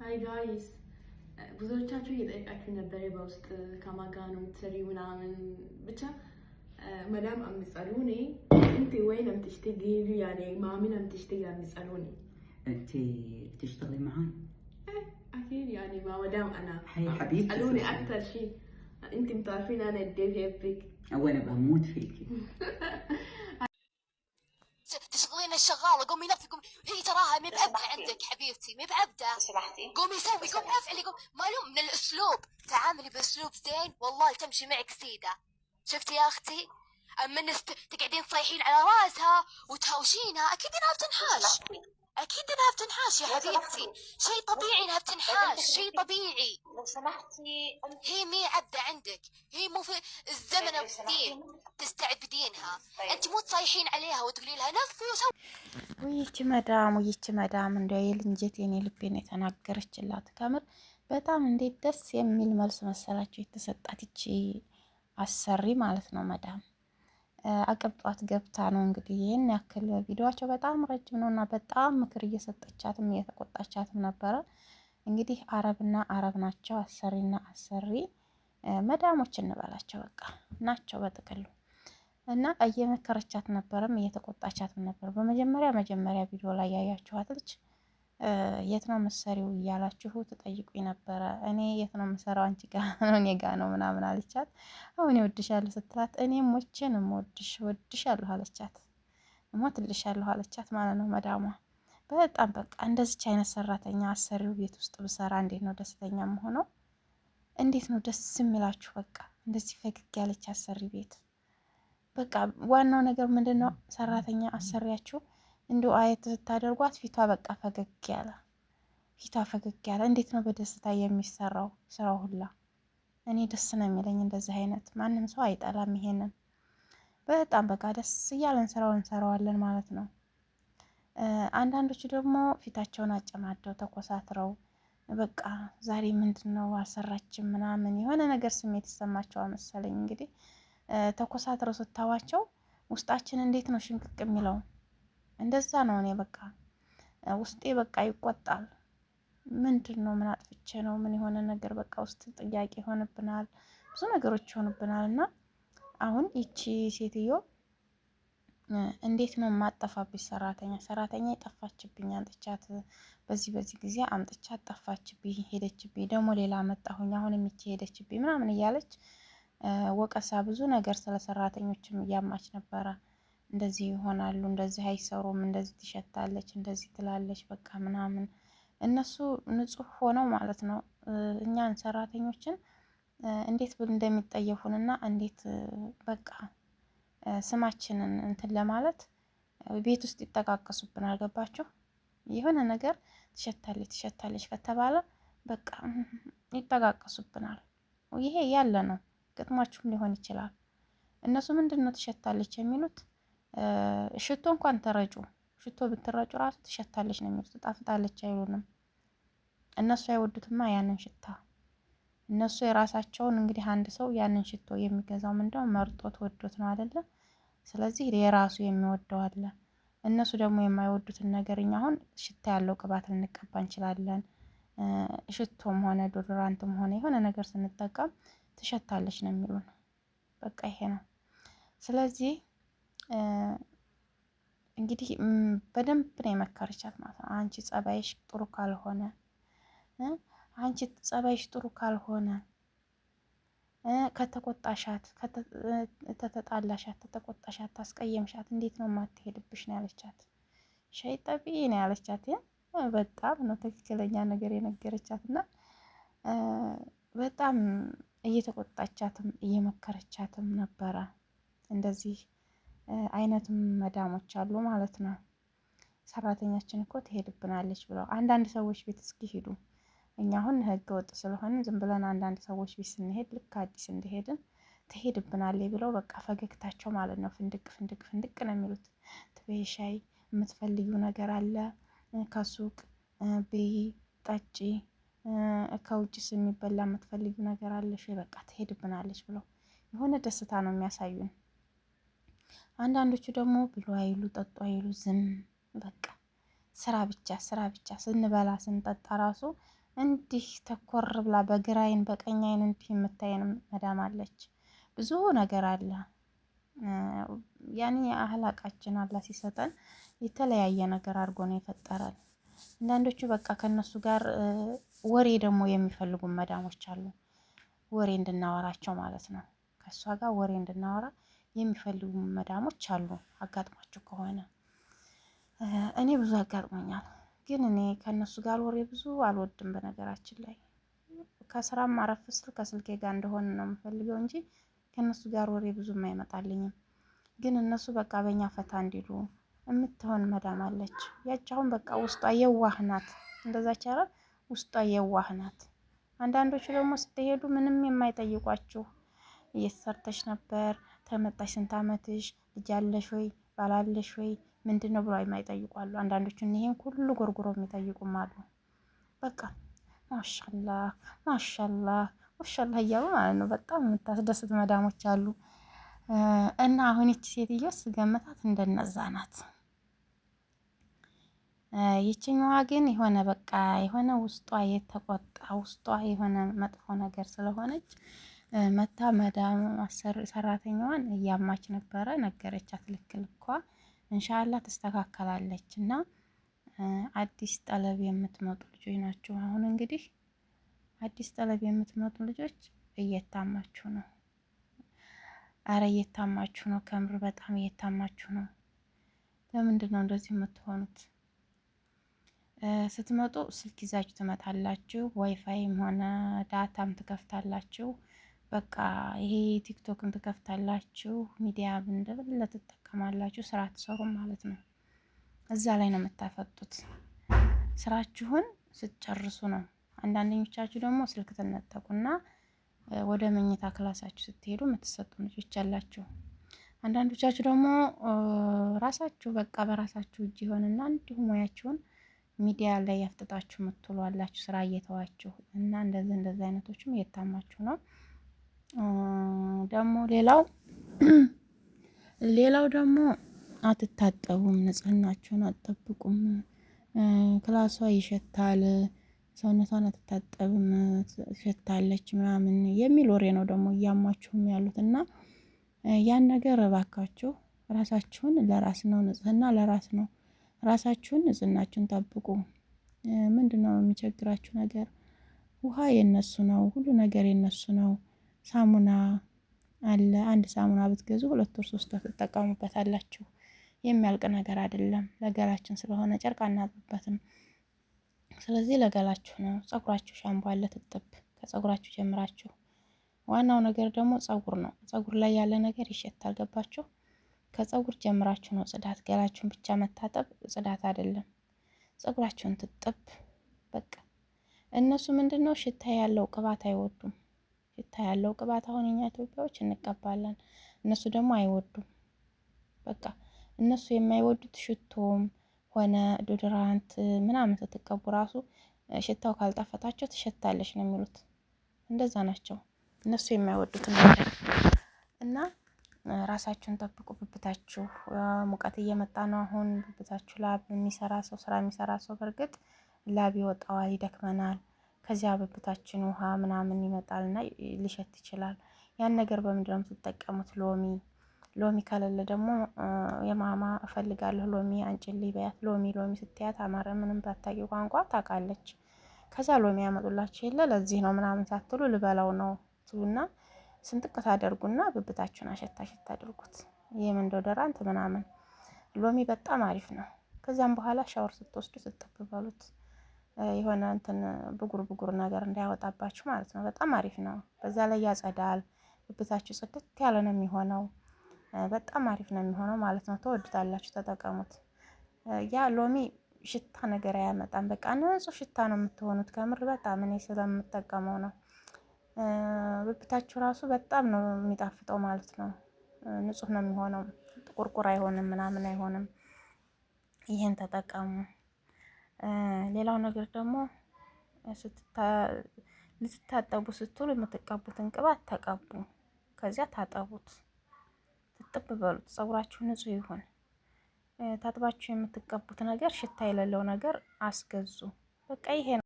ሃይ ጋይስ ብዙዎቻችሁ እየጠየቃችሁ ነበር በውስጥ ከማን ጋር ነው የምትሰሪው ምናምን ብቻ مدام عم يسألوني انت وين عم تشتغلي يعني مع مين عم تشتغلي عم يسألوني انت تشتغلي معي؟ ايه اكيد يعني مع مدام انا هي حبيبتي يسألوني اكثر شيء انت بتعرفين انا قد ايه بحبك وانا بموت فيكي تشغلين الشغاله قومي نفسي قومي هي تراها مي بعبده عندك حبيبتي مي بعبده قومي سوي قومي افعلي قومي معلوم من الاسلوب تعاملي باسلوب زين والله تمشي معك سيده شفتي يا اختي اما تقعدين تصيحين على راسها وتهاوشينها اكيد انها بتنحاش اكيد انها بتنحاش يا حبيبتي شيء طبيعي انها بتنحاش شيء طبيعي لو سمحتي هي مي عبده عندك هي مو في الزمن القديم تستعبدينها انت مو تصيحين عليها وتقولي لها نفي وسوي ويች መዳም እንደው የልንጀቴን የልቤን የተናገረችላት ከምር በጣም እንዴት ደስ የሚል መልስ መሰላችሁ የተሰጣት ይቺ አሰሪ ማለት ነው። መዳም አቀብጧት ገብታ ነው እንግዲህ ይሄን ያክል ቪዲዮአቸው በጣም ረጅም ነውና በጣም ምክር እየሰጠቻትም እየተቆጣቻትም ነበረ። እንግዲህ አረብና አረብ ናቸው፣ አሰሪና አሰሪ መዳሞች እንበላቸው በቃ ናቸው በጥቅሉ። እና እየመከረቻት ነበርም እየተቆጣቻትም ነበር። በመጀመሪያ ቪዲዮ ላይ ያያችኋት ልጅ የት ነው መሰሪው እያላችሁ ትጠይቁኝ ነበረ። እኔ የት ነው መሰራው አንቺ ጋር ነው እኔ ጋር ነው ምናምን አለቻት። አሁን እወድሻለሁ ስትላት እኔም ሞቼንም ወድሻለሁ አለቻት። ሞትልሻለሁ አለቻት ማለት ነው መዳሟ። በጣም በቃ እንደዚች አይነት ሰራተኛ አሰሪው ቤት ውስጥ ብሰራ እንዴት ነው ደስተኛ የምሆነው? እንዴት ነው ደስ የሚላችሁ? በቃ እንደዚህ ፈገግ ያለች አሰሪ ቤት በቃ ዋናው ነገር ምንድነው? ሰራተኛ አሰሪያችሁ እንዲሁ አየት ስታደርጓት ፊቷ በቃ ፈገግ ያለ እንዴት ነው በደስታ የሚሰራው ስራው ሁላ። እኔ ደስ ነው የሚለኝ እንደዚህ አይነት ማንም ሰው አይጠላም ይሄንን። በጣም በቃ ደስ እያለን ስራውን እንሰራዋለን ማለት ነው። አንዳንዶቹ ደግሞ ፊታቸውን አጨማደው ተኮሳትረው በቃ ዛሬ ምንድነው አልሰራችም ምናምን የሆነ ነገር ስሜት ይሰማቸዋል መሰለኝ እንግዲህ ተኮሳትረው ስታዋቸው ውስጣችን እንዴት ነው ሽንቅቅ የሚለው? እንደዛ ነው። እኔ በቃ ውስጤ በቃ ይቆጣል። ምንድነው ምን አጥፍቼ ነው ምን የሆነ ነገር በቃ ውስጥ ጥያቄ ይሆንብናል፣ ብዙ ነገሮች ይሆንብናል። እና አሁን ይቺ ሴትዮ እንዴት ነው የማጠፋብኝ ሰራተኛ የጠፋችብኝ አምጥቻት በዚህ ጊዜ አምጥቻት ጠፋችብኝ፣ ሄደችብኝ፣ ደግሞ ሌላ መጣሁኝ፣ አሁን የሚቼ ሄደችብኝ ምናምን እያለች ወቀሳ ብዙ ነገር ስለ ሰራተኞችም እያማች ነበረ። እንደዚህ ይሆናሉ፣ እንደዚህ አይሰሩም፣ እንደዚህ ትሸታለች፣ እንደዚህ ትላለች በቃ ምናምን። እነሱ ንጹህ ሆነው ማለት ነው እኛን ሰራተኞችን እንዴት እንደሚጠየፉንና እንዴት በቃ ስማችንን እንትን ለማለት ቤት ውስጥ ይጠቃቀሱብናል። ገባችሁ? የሆነ ነገር ትሸታለች ከተባለ በቃ ይጠቃቀሱብናል። ይሄ ያለ ነው። ገጥሟችሁም ሊሆን ይችላል። እነሱ ምንድነው ትሸታለች የሚሉት? ሽቶ እንኳን ተረጩ፣ ሽቶ ብትረጩ ራሱ ትሸታለች ነው የሚሉት፣ ትጣፍጣለች አይሉንም። እነሱ አይወዱትማ ያንን ሽታ። እነሱ የራሳቸውን እንግዲህ አንድ ሰው ያንን ሽቶ የሚገዛው ምንድነው መርጦት ወዶት ነው አይደለ? ስለዚህ የራሱ የሚወደው አለ። እነሱ ደግሞ የማይወዱትን ነገር እኛ አሁን ሽታ ያለው ቅባት ልንቀባ እንችላለን። ሽቶም ሆነ ዶዶራንትም ሆነ የሆነ ነገር ስንጠቀም ትሸታለች ነው የሚሉን። በቃ ይሄ ነው። ስለዚህ እንግዲህ በደንብ ነው የመከረቻት ማለት ነው። አንቺ ጸባይሽ ጥሩ ካልሆነ ከተቆጣሻት፣ ተተጣላሻት፣ ተቆጣሻት፣ ታስቀየምሻት እንዴት ነው የማትሄድብሽ ነው ያለቻት። ሸይጠቢ ነው ያለቻት። በጣም ነው ትክክለኛ ነገር የነገረቻት እና በጣም እየተቆጣቻትም እየመከረቻትም ነበረ። እንደዚህ አይነትም መዳሞች አሉ ማለት ነው። ሰራተኛችን እኮ ትሄድብናለች ብለው አንዳንድ ሰዎች ቤት እስኪ ሄዱ። እኛ አሁን ህገ ወጥ ስለሆነ ዝም ብለን አንዳንድ ሰዎች ቤት ስንሄድ ልክ አዲስ እንደሄድን ትሄድብናለች ብለው በቃ ፈገግታቸው ማለት ነው ፍንድቅ ነው የሚሉት። ትበይ ሻይ የምትፈልጊው ነገር አለ ከሱቅ ብይ ጠጪ፣ ከውጭስ የሚበላ የምትፈልጊው ነገር አለሽ? በቃ ትሄድብናለች ብለው የሆነ ደስታ ነው የሚያሳዩን። አንዳንዶቹ ደግሞ ብሉ አይሉ ጠጡ አይሉ ዝም በቃ ስራ ብቻ ስንበላ ስንጠጣ ራሱ እንዲህ ተኮር ብላ በግራ አይን በቀኝ አይን እንዲህ የምታየን መዳም አለች። ብዙ ነገር አለ። ያኔ አህላቃችን አላህ ሲሰጠን የተለያየ ነገር አድርጎ ነው የፈጠረን። አንዳንዶቹ በቃ ከነሱ ጋር ወሬ ደግሞ የሚፈልጉ መዳሞች አሉ። ወሬ እንድናወራቸው ማለት ነው። ከእሷ ጋር ወሬ እንድናወራ የሚፈልጉ መዳሞች አሉ። አጋጥሟችሁ ከሆነ እኔ ብዙ አጋጥሞኛል። ግን እኔ ከእነሱ ጋር ወሬ ብዙ አልወድም። በነገራችን ላይ ከስራም አረፍ ስል ከስልኬ ጋር እንደሆነ ነው የምፈልገው እንጂ ከእነሱ ጋር ወሬ ብዙም አይመጣልኝም። ግን እነሱ በቃ በእኛ ፈታ እንዲሉ የምትሆን መዳም አለች። ያች አሁን በቃ ውስጧ የዋህ ናት። እንደዛች አረ ውስጧ የዋህ ናት። አንዳንዶቹ ደግሞ ስትሄዱ ምንም የማይጠይቋችሁ እየተሰርተሽ ነበር፣ ተመጣሽ፣ ስንት አመትሽ፣ ልጅ አለሽ ወይ፣ ባላለሽ ወይ ምንድነው ብሎ የማይጠይቋሉ። አንዳንዶቹ ይሄን ሁሉ ጎርጉሮ የሚጠይቁም አሉ። በቃ ማሻአላህ ማሻአላህ ማሻአላህ እያሉ ማለት ነው። በጣም የምታስደስት መዳሞች አሉ። እና አሁን ይቺ ሴትዮ ስገመታት እንደነዛ ናት። ይችኛዋ ግን የሆነ በቃ የሆነ ውስጧ የተቆጣ ውስጧ የሆነ መጥፎ ነገር ስለሆነች መታ መዳም ሰራተኛዋን እያማች ነበረ። ነገረቻት ልክ ልኳ ኢንሻአላህ ትስተካከላለች። እና አዲስ ጠለብ የምትመጡ ልጆች ናቸው። አሁን እንግዲህ አዲስ ጠለብ የምትመጡ ልጆች እየታማችሁ ነው። አረ እየታማችሁ ነው። ከምር በጣም እየታማችሁ ነው። ለምንድን ነው እንደዚህ የምትሆኑት? ስትመጡ ስልክ ይዛችሁ ትመጣላችሁ። ዋይፋይም ሆነ ዳታም ትከፍታላችሁ። በቃ ይሄ ቲክቶክን ትከፍታላችሁ። ሚዲያ እንደበለ ትጠቀማላችሁ። ስራ ትሰሩም ማለት ነው። እዛ ላይ ነው የምታፈጡት። ስራችሁን ስትጨርሱ ነው። አንዳንዶቻችሁ ደግሞ ስልክ ትነጠቁና ወደ መኝታ ክላሳችሁ ስትሄዱ የምትሰጡ ልጆች አላችሁ። አንዳንዶቻችሁ ደግሞ ራሳችሁ በቃ በራሳችሁ እጅ ይሆንና እንዲሁ ሙያችሁን ሚዲያ ላይ ያፍጥጣችሁ የምትውሉ አላችሁ፣ ስራ እየተዋችሁ እና እንደዚህ አይነቶችም እየታማችሁ ነው። ደግሞ ሌላው ደግሞ አትታጠቡም፣ ንጽህናችሁን አትጠብቁም፣ ክላሷ ይሸታል፣ ሰውነቷን አትታጠብም፣ ትሸታለች ምናምን የሚል ወሬ ነው ደግሞ እያሟችሁም ያሉት። እና ያን ነገር እባካችሁ ራሳችሁን፣ ለራስ ነው ንጽህና ለራስ ነው። ራሳችሁን ንጽህናችሁን ጠብቁ። ምንድነው የሚቸግራችሁ ነገር? ውሃ የነሱ ነው፣ ሁሉ ነገር የነሱ ነው። ሳሙና አለ። አንድ ሳሙና ብትገዙ 2 ወር 3 ወር ትጠቀሙበታላችሁ። የሚያልቅ ነገር አይደለም። ለገላችን ስለሆነ ጨርቅ አናጥብበትም። ስለዚህ ለገላችሁ ነው። ፀጉራችሁ ሻምፖ አለ፣ ትጥብ ከፀጉራችሁ ጀምራችሁ። ዋናው ነገር ደግሞ ፀጉር ነው። ፀጉር ላይ ያለ ነገር ይሸታል። ገባችሁ? ከፀጉር ጀምራችሁ ነው ጽዳት። ገላችሁን ብቻ መታጠብ ጽዳት አይደለም። ፀጉራችሁን ትጥብ በቃ። እነሱ ምንድነው ሽታ ያለው ቅባት አይወዱም። ሽታ ያለው ቅባት አሁን እኛ ኢትዮጵያዎች እንቀባለን፣ እነሱ ደግሞ አይወዱም። በቃ እነሱ የማይወዱት ሽቶም ሆነ ዶድራንት ምናምን ስትቀቡ ራሱ ሽታው ካልጣፈጣቸው ትሸታለች ነው የሚሉት። እንደዛ ናቸው እነሱ የማይወዱት ነገር። እና ራሳችሁን ጠብቁ። ብብታችሁ ሙቀት እየመጣ ነው አሁን። ብብታችሁ ላብ የሚሰራ ሰው ስራ የሚሰራ ሰው በእርግጥ ላብ ይወጣዋል፣ ይደክመናል። ከዚያ ብብታችን ውሃ ምናምን ይመጣልና ሊሸት ይችላል። ያን ነገር በምንድነው የምትጠቀሙት? ሎሚ ከሌለ ደግሞ የማማ እፈልጋለሁ ሎሚ አንጭልኝ በያት። ሎሚ ስትያት አማረ ምንም ባታቂ ቋንቋ ታውቃለች። ከዛ ሎሚ ያመጡላችሁ የለ ለዚህ ነው ምናምን ሳትሉ ልበላው ነው ትሉና ስንጥቅ ታደርጉና ብብታችሁን አሸታ አድርጉት። የምን ዶደራንት ምናምን ሎሚ በጣም አሪፍ ነው። ከዛም በኋላ ሻወር ስትወስዱ ስትጠብ በሉት። የሆነ እንትን ብጉር ነገር እንዳያወጣባችሁ ማለት ነው። በጣም አሪፍ ነው። በዛ ላይ ያጸዳል። ብብታችሁ ጽድት ያለ ነው የሚሆነው። በጣም አሪፍ ነው የሚሆነው ማለት ነው። ተወዱታላችሁ፣ ተጠቀሙት። ያ ሎሚ ሽታ ነገር አያመጣም። በቃ ንጹህ ሽታ ነው የምትሆኑት። ከምር በጣም እኔ ስለምጠቀመው ነው። ብብታችሁ ራሱ በጣም ነው የሚጣፍጠው ማለት ነው። ንጹህ ነው የሚሆነው። ጥቁርቁር አይሆንም ምናምን አይሆንም። ይሄን ተጠቀሙ። ሌላው ነገር ደግሞ ልትታጠቡ ስትሉ የምትቀቡትን ቅባት ተቀቡ። ከዚያ ታጠቡት፣ ትጥብ በሉት። ፀጉራችሁ ንጹህ ይሁን። ታጥባችሁ የምትቀቡት ነገር ሽታ የሌለው ነገር አስገዙ። በቃ ይሄ ነው።